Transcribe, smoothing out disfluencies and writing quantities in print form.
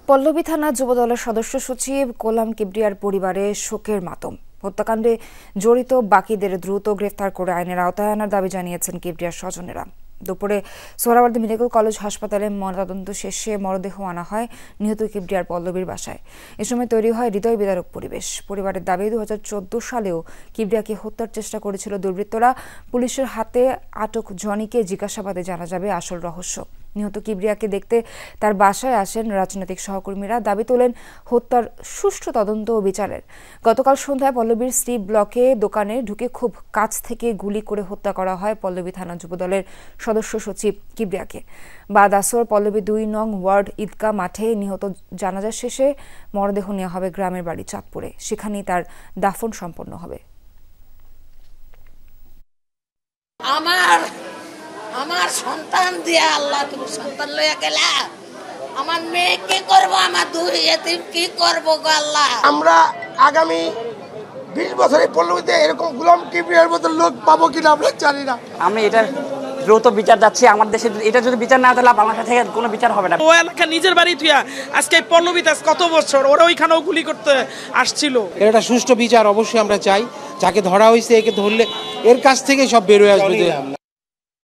পল্লবী থানা যুবদলের সদস্য সচিব গোলাম কিবরিয়ার পরিবারে শোকের মাতম। হত্যাকাণ্ডে জড়িত বাকিদের দ্রুত গ্রেফতার করে আইনের আওতায় আনার দাবি জানিয়েছেন কিবরিয়ার স্বজনেরা। দুপুরে সোহরাওয়ার্দী মেডিকেল কলেজ হাসপাতালে ময়নাতদন্ত শেষে মরদেহ আনা হয় নিহত কিবরিয়ার পল্লবীর বাসায়। এ সময় তৈরি হয় হৃদয় বিদারক পরিবেশ। পরিবারের দাবি 2014 সালেও কিবরিয়াকে হত্যার চেষ্টা করেছিল দুর্বৃত্তরা। পুলিশের হাতে আটক জনিকে জিজ্ঞাসাবাদে জানা যাবে আসল রহস্য। নিহত কিবরিয়াকে দেখতে তার বাসায় আসেন রাজনৈতিক সহকর্মীরা। দাবি তোলেন হত্যার সুষ্ঠু তদন্ত ও বিচারের। গতকাল সন্ধ্যায় পল্লবীর সি ব্লকে দোকানে ঢুকে খুব কাছ থেকে গুলি করে হত্যা করা হয় পল্লবী থানা যুবদলের সদস্য সচিব কিবরিয়াকে। বাদ আসর পল্লবী 2 নং ওয়ার্ড ঈদগাহ মাঠে নিহত জানাজা শেষে মরদেহ নেওয়া হবে গ্রামের বাড়ি চাঁদপুরে। সেখানেই তার দাফন সম্পন্ন হবে। আমার সন্তান দিয়া আল্লাহ তুমি সন্তান লইয়া গেলা, আমার মেয়ে কি করবো, আমার দুই এতিম কি করবো গো আল্লাহ। আমরা আগামী 20 বছরে পল্লবীতে এরকম গোলাম কিবরিয়ার মতো লোক পাবো কিনা আমরা জানি না। আমি এটার দ্রুত বিচার যাচ্ছি। আমার দেশে এটা যদি বিচার না তাহলে বাংলাদেশ থেকে কোনো বিচার হবে না। ও এলাকা নিজের বাড়ি তুইয়া আজকে পল্লবীতে কত বছর ওরা ওইখানেও গুলি করতে আসছিল। এটা সুষ্ঠু বিচার অবশ্যই আমরা চাই। যাকে ধরা হয়েছে একে ধরলে এর কাছ থেকে সব বেরোয় আসবে।